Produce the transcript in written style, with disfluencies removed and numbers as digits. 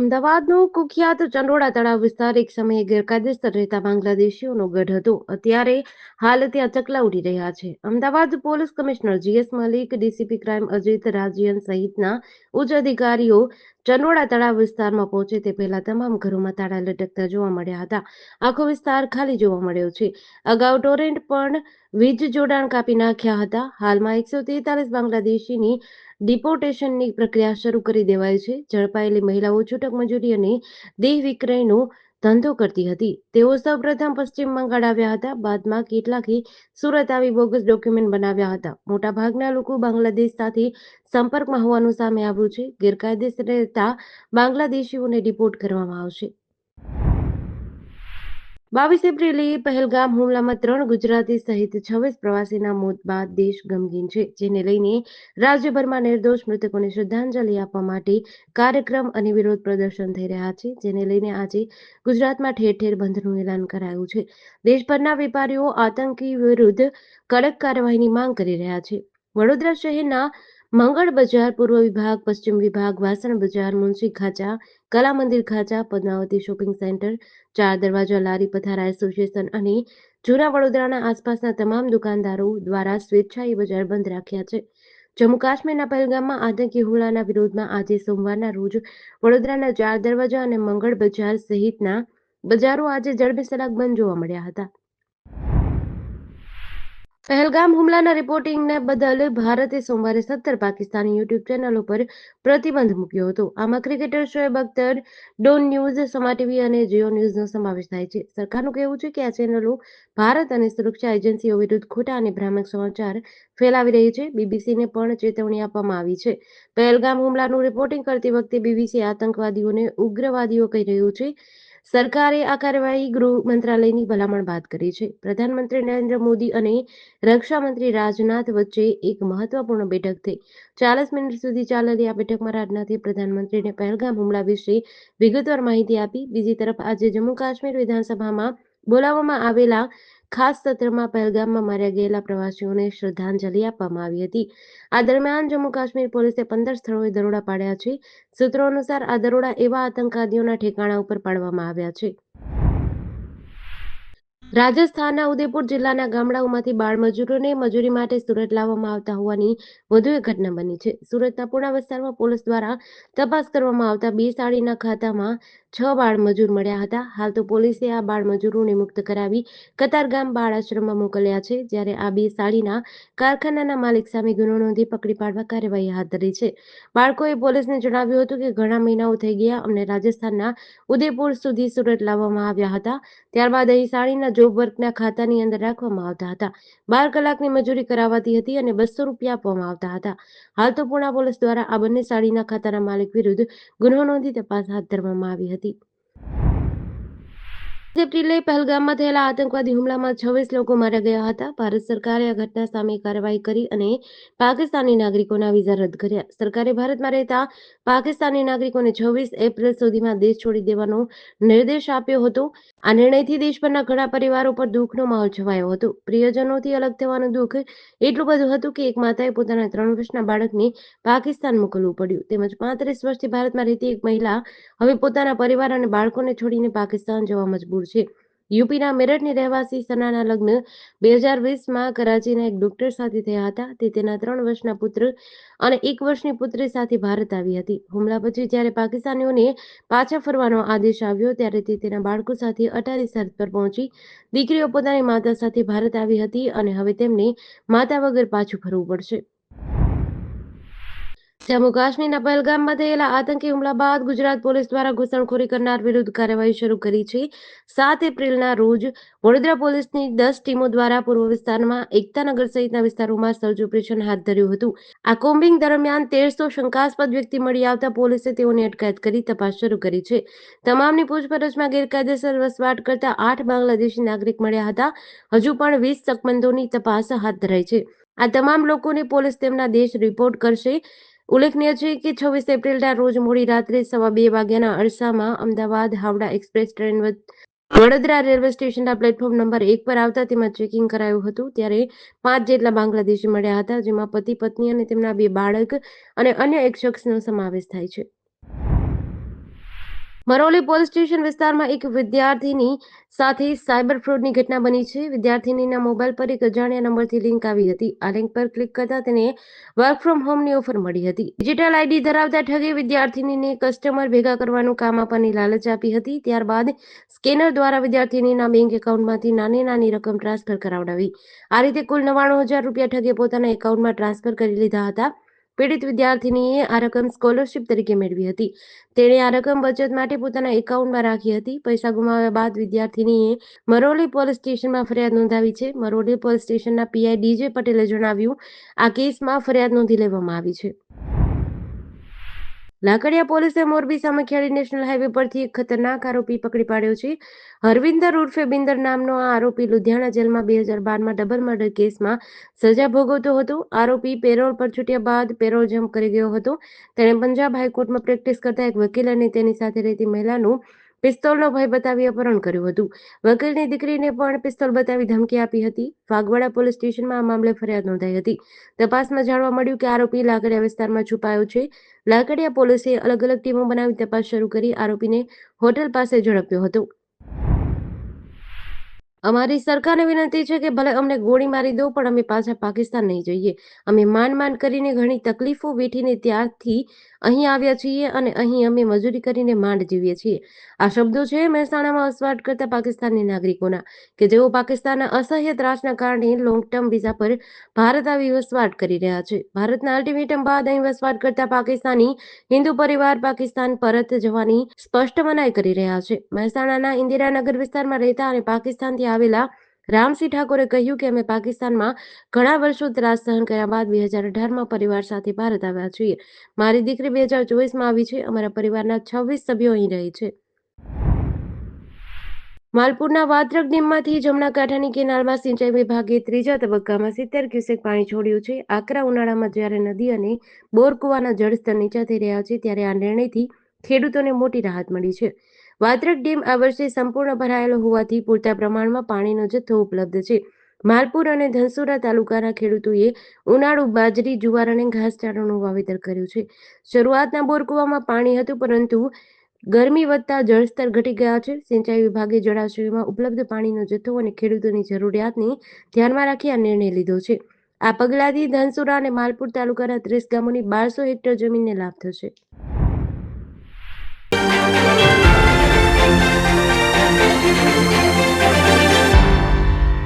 અમદાવાદનો કુખ્યાત ચંડોળા તળાવ વિસ્તાર એક સમયે ગેરકાયદેસર રહેતા બાંગ્લાદેશીઓનો ગઢ હતો. અત્યારે હાલ ત્યાં ચકલા ઉડી રહ્યા છે. Ahmedabad police commissioner GS Malik, DCP crime Ajit Rajyan સહિતના ઉચ્ચ અધિકારીઓ ચંડોળા તળાવ વિસ્તારમાં પહોંચે તે પહેલા તમામ ઘરોમાં તાળા લટકતા જોવા મળ્યા હતા. આખો વિસ્તાર ખાલી જોવા મળ્યો છે. અગાઉ ટોરેન્ટ પણ વીજ જોડાણ કાપી નાખ્યા હતા. હાલમાં 143 બાંગ્લાદેશીની ડિપોર્ટેશનની પ્રક્રિયા શરૂ કરી દેવાઈ છે. ઝડપાયેલી મહિલાઓ છૂટક મજૂરી અને દેહ વિક્રયનો ધંધો કરતી હતી. તેઓ સૌપ્રથમ પશ્ચિમ બંગાળ આવ્યા હતા. બાદમાં કેટલાકે સુરત આવી બોગસ ડોક્યુમેન્ટ બનાવ્યા હતા. મોટાભાગના લોકો બાંગ્લાદેશ સાથે સંપર્કમાં હોવાનું સામે આવ્યું છે. ગેરકાયદેસર રહેતા બાંગ્લાદેશીઓને ડિપોર્ટ કરવામાં આવશે. 22 એપ્રિલે પહેલગામ હુમલામાં 3 ગુજરાતી સહિત 26 પ્રવાસીના મોત બાદ દેશ ગમગીન છે, જેને લઈને રાજ્યભરમાં નિર્દોષ મૃતકોને શ્રદ્ધાંજલિ આપવા માટે કાર્યક્રમ અને વિરોધ પ્રદર્શન થઈ રહ્યા છે, જેને લઈને આજે ગુજરાતમાં ઠેર ઠેર બંધનું એલાન કરાયું છે. દેશભરના વેપારીઓ આતંકી વિરુદ્ધ કડક કાર્યવાહીની માંગ કરી રહ્યા છે. વડોદરા શહેરના મંગળ બજાર, પૂર્વ વિભાગ, પશ્ચિમ વિભાગ, વાસણ બજાર, મુનશી ખાચા, કલા મંદિર ખાચા, પદ્માવતી શોપિંગ સેન્ટર, ચાર દરવાજા લારી પથારા એસોસિએશન અને જૂના વડોદરાના આસપાસના તમામ દુકાનદારો દ્વારા સ્વેચ્છાએ બજાર બંધ રાખ્યા છે. જમ્મુ કાશ્મીરના પહેલગામમાં આતંકી હુમલાના વિરોધમાં આજે સોમવારના રોજ વડોદરાના ચાર દરવાજા અને મંગળ બજાર સહિતના બજારો આજે જડબેસલાક બંધ જોવા મળ્યા હતા. પહેલગામ હુમલાના રિપોર્ટિંગને બદલ ભારતે સોમવારે 17 પાકિસ્તાની યુટ્યુબ ચેનલો પર પ્રતિબંધ મૂક્યો હતો. આમાં cricketer Shoaib Akhtar, Dawn News, Samaa TV અને જીઓ ન્યૂઝનો સમાવેશ થાય છે. સરકારનું કહેવું છે કે આ ચેનલો ભારત અને સુરક્ષા એજન્સીઓ વિરુદ્ધ ખોટા અને ભ્રામક સમાચાર ફેલાવી રહી છે. બીબીસીને પણ ચેતવણી આપવામાં આવી છે. પહેલગામ હુમલાનું રિપોર્ટિંગ કરતી વખતે બીબીસી આતંકવાદીઓને ઉગ્રવાદીઓ કહી રહ્યું છે. સરકારે આ કાર્યવાહી ગૃહ મંત્રાલયની ભલામણ બાદ કરી છે. પ્રધાનમંત્રી નરેન્દ્ર મોદી અને રક્ષા મંત્રી રાજનાથ વચ્ચે એક મહત્વપૂર્ણ બેઠક થઈ. 40 મિનિટ સુધી ચાલેલી આ બેઠકમાં રાજનાથે પ્રધાનમંત્રીને પહેલગામ હુમલા વિશે વિગતવાર માહિતી આપી. બીજી તરફ આજે જમ્મુ કાશ્મીર વિધાનસભામાં બોલાવવામાં આવેલા ખાસ સત્રમાં પહેલગામમાં માર્યા ગયેલા પ્રવાસીઓને શ્રદ્ધાંજલિ આપવામાં આવી હતી. આ દરમિયાન જમ્મુ કાશ્મીર પોલીસે 15 સ્થળોએ દરોડા પાડ્યા છે. સૂત્રો અનુસાર આ દરોડા એવા આતંકવાદીઓના ઠેકાણા ઉપર પાડવામાં આવ્યા છે. રાજસ્થાનના ઉદયપુર જિલ્લાના ગામડાઓમાંથી બાળમજૂરોને મજૂરી માટે સુરત લાવવામાં આવતા હોવાની વધુ એક ઘટના બની છે. સુરતના પૂણા વિસ્તારમાં પોલીસ દ્વારા તપાસ કરવામાં આવતા 2 સાડીના ખાતામાં 6 બાળમજૂર મળ્યા હતા. હાલ તો પોલીસે આ બાળમજૂરોને મુક્ત કરાવી કતારગામ બાળ આશ્રમમાં મોકલ્યા છે. જ્યારે આ 2 સાડીના કારખાનાના માલિક સામે ગુનો નોંધી પકડી પાડવા કાર્યવાહી હાથ ધરી છે. બાળકોએ પોલીસને જણાવ્યું હતું કે ઘણા મહિનાઓ થઈ ગયા, અમને રાજસ્થાનના ઉદયપુર સુધી સુરત લાવવામાં આવ્યા હતા. ત્યારબાદ અહીં સાડીના જોબ વર્કના ખાતાની અંદર રાખવામાં આવતા હતા. 12 કલાકની મજૂરી કરાવાતી હતી અને 200 રૂપિયા આપવામાં આવતા હતા. હાલ તો પૂણા પોલીસ દ્વારા આ બંને સાડીના ખાતાના માલિક વિરુદ્ધ ગુનો નોંધી તપાસ હાથ ધરવામાં આવી હતી. એપ્રિલે પહેલગામમાં થયેલા આતંકવાદી હુમલામાં 26 લોકો માર્યા ગયા હતા. ભારત સરકારે આ ઘટના સામે કાર્યવાહી કરી અને પાકિસ્તાની નાગરિકોના વિઝા રદ કર્યા. સરકારે ભારતમાં રહેતા પાકિસ્તાની નાગરિકોને 26 એપ્રિલ સુધીમાં દેશ છોડી દેવાનો નિર્દેશ આપ્યો હતો. આ નિર્ણયથી દેશભરના ઘણા પરિવારો પર દુઃખનો માહોલ છવાયો હતો. પ્રિયજનોથી અલગ થવાનું દુઃખ એટલું બધું હતું કે એક માતાએ પોતાના 3 વર્ષના બાળકને પાકિસ્તાન મોકલવું પડ્યું. તેમજ 35 વર્ષથી ભારતમાં રહેતી એક મહિલા હવે પોતાના પરિવાર અને બાળકોને છોડીને પાકિસ્તાન જવા મજબૂર છે. યુપીના મેરઠની રહેવાસી સનાના લગ્ન 2020માં કરાચીના એક ડોક્ટર સાથે થયા હતા. તે તેના 3 વર્ષના પુત્ર અને 1 વર્ષની પુત્રી સાથે ભારત આવી હતી. હુમલા પછી જ્યારે પાકિસ્તાનીઓને પાછા ફરવાનો આદેશ આવ્યો ત્યારે તે તેના બાળકો સાથે અટારી સરહદ પર પહોંચી. દીકરીઓ પોતાની માતા સાથે ભારત આવી હતી અને હવે તેમને માતા વગર પાછું ફરવું પડશે. જમ્મુ કાશ્મીરના પહેલગામમાં થયેલા આતંકી હુમલા બાદ ગુજરાત પોલીસ દ્વારા ઘૂસણખોરી કરનાર વિરુદ્ધ કાર્યવાહી શરૂ કરી છે. 7 એપ્રિલના રોજ વડોદરા પોલીસની 10 ટીમો દ્વારા પૂર્વ વિસ્તારમાં એકતાનગર સહિતના વિસ્તારોમાં સર્ચ ઓપરેશન હાથ ધર્યું હતું. આ કોમ્બિંગ દરમિયાન 1300 શંકાસ્પદ વ્યક્તિ મળી આવતા પોલીસે તેઓની અટકાયત કરી તપાસ શરૂ કરી છે. તમામની પૂછપરછમાં ગેરકાયદેસર વસવાટ કરતા 8 બાંગ્લાદેશી નાગરિક મળ્યા હતા. હજુ પણ 20 શકમંદોની તપાસ હાથ ધરાઈ છે. આ તમામ લોકોને પોલીસ તેમના દેશ રિપોર્ટ કરશે. ઉલ્લેખનીય છે કે 26 એપ્રિલના રોજ મોડી રાત્રે 2:15 વાગ્યાના અરસામાં Ahmedabad Howrah express train Vadodara railway સ્ટેશનના પ્લેટફોર્મ નંબર 1 પર આવતા તેમાં ચેકિંગ કરાયું હતું. ત્યારે 5 જેટલા બાંગ્લાદેશી મળ્યા હતા, જેમાં પતિ પત્ની અને તેમના 2 બાળક અને અન્ય એક શખ્સનો સમાવેશ થાય છે. મરોલી પોલીસ સ્ટેશન વિસ્તારમાં એક વિદ્યાર્થીની સાથે સાયબર ફ્રોડની ઘટના બની છે. વિદ્યાર્થીનીના મોબાઈલ પર એક અજાણ્યા નંબરથી લિંક આવી હતી. આ લિંક પર ક્લિક કરતા તેને વર્ક ફ્રોમ હોમની ઓફર મળી હતી. ડિજિટલ આઈડી ધરાવતા ઠગે વિદ્યાર્થીનીને કસ્ટમર ભેગા કરવાનું કામ આપવાની લાલચ આપી હતી. ત્યારબાદ સ્કેનર દ્વારા વિદ્યાર્થીનીના બેંક એકાઉન્ટમાંથી નાની નાની રકમ ટ્રાન્સફર કરાવડાવી. આ રીતે કુલ 99,000 રૂપિયા ઠગે પોતાના એકાઉન્ટમાં ટ્રાન્સફર કરી લીધા હતા. પીડિત વિદ્યાર્થીનીએ આ રકમ સ્કોલરશિપ તરીકે મેળવી હતી. તેણે આ રકમ બચત માટે પોતાના એકાઉન્ટમાં રાખી હતી. પૈસા ગુમાવ્યા બાદ વિદ્યાર્થીનીએ મરોલી પોલીસ સ્ટેશનમાં ફરિયાદ નોંધાવી છે. મરોલી પોલીસ સ્ટેશનના પીઆઈ ડીજે પટેલે જણાવ્યું, આ કેસમાં ફરિયાદ નોંધી લેવામાં આવી છે. લાકડિયા પોલીસે મોરબી સામખિયાળી નેશનલ હાઈવે પરથી એક ખતરનાક આરોપી પકડી પાડ્યો છે. હરવિંદર ઉર્ફે બિંદર નામનો આ આરોપી લુધિયાણા જેલમાં 2012માં ડબલ મર્ડર કેસમાં સજા ભોગવતો હતો. આરોપી પેરોલ પર છૂટ્યા બાદ પેરોલ જમ્પ કરી ગયો હતો. તેણે પંજાબ હાઈકોર્ટમાં પ્રેક્ટિસ કરતા એક વકીલ અને તેની સાથે રહેતી મહિલાનું પિસ્તોલનો ભય બતાવી અપહરણ કર્યું હતું. વકીલની દીકરીને પણ પિસ્તોલ બતાવી ધમકી આપી હતી. ફાગવાડા પોલીસ સ્ટેશનમાં આ મામલે ફરિયાદ નોંધાઈ હતી. તપાસમાં જાણવા મળ્યું કે આરોપી લાકડિયા વિસ્તારમાં છુપાયો છે. લાકડિયા પોલીસે અલગ અલગ ટીમો બનાવી તપાસ શરૂ કરી આરોપીને હોટેલ પાસે ઝડપ્યો હતો. અમારી સરકારને વિનંતી છે કે ભલે અમને ગોળી મારી દો પણ અમે પાછા પાકિસ્તાન નહીં જઈએ. અમે માંડ કરીને ઘણી તકલીફો વેઠીને ત્યારથી અહીં આવ્યા છીએ અને અહીં અમે મજૂરી કરીને માંડ જીવીએ છીએ. આ શબ્દો છે મહેસાણામાં વસવાટ કરતા પાકિસ્તાની નાગરિકોના, કે જેઓ પાકિસ્તાનના અસહ્ય ત્રાસના કારણે લોંગ ટર્મ વિઝા પર ભારત આવી વસવાટ કરી રહ્યા છે. ભારતના અલ્ટિમેટમ બાદ અહીં વસવાટ કરતા પાકિસ્તાની હિન્દુ પરિવાર પાકિસ્તાન પરત જવાની સ્પષ્ટ મનાઈ કરી રહ્યા છે. મહેસાણાના ઇન્દિરાનગર વિસ્તારમાં રહેતા અને પાકિસ્તાનથી આવેલા રામસિંહ ઠાકોરે કહ્યું કે અમે પાકિસ્તાનમાં ઘણા વર્ષો ત્રાસ સહન કર્યા બાદ 2018માં પરિવાર સાથે ભારત આવ્યા છીએ. મારી દીકરી 2024માં આવી છે. અમારા પરિવારના 26 સભ્યો અહીં રહે છે. માલપુરના વાત્રક ડેમમાંથી જમણા કાંઠાની કેનાલમાં સિંચાઈ વિભાગે ત્રીજા તબક્કામાં 70 ક્યુસેક પાણી છોડ્યું છે. આકરા ઉનાળામાં જ્યારે નદી અને બોરકુવાના જળસ્તર નીચા થઈ રહ્યા છે ત્યારે આ નિર્ણયથી ખેડૂતોને મોટી રાહત મળી છે. વાત્રક ડેમ આ વર્ષે સંપૂર્ણ ભરાયેલો હોવાથી પૂરતા પ્રમાણમાં પાણીનો જથ્થો ઉપલબ્ધ છે. માલપુર અને ધનસુરા તાલુકાના ખેડૂતોએ ઉનાળુ બાજરી, જુવાર અને ઘાસચારાનું વાવેતર કર્યું છે. શરૂઆતના બોરકુવામાં પાણી હતું, પરંતુ ગરમી વધતા જળસ્તર ઘટી ગયા છે. સિંચાઈ વિભાગે જળાશયોમાં ઉપલબ્ધ પાણીનો જથ્થો અને ખેડૂતોની જરૂરિયાતને ધ્યાનમાં રાખી આ નિર્ણય લીધો છે. આ પગલાંથી ધનસુરા અને માલપુર તાલુકાના 30 ગામોની 1200 હેક્ટર જમીનને લાભ થશે.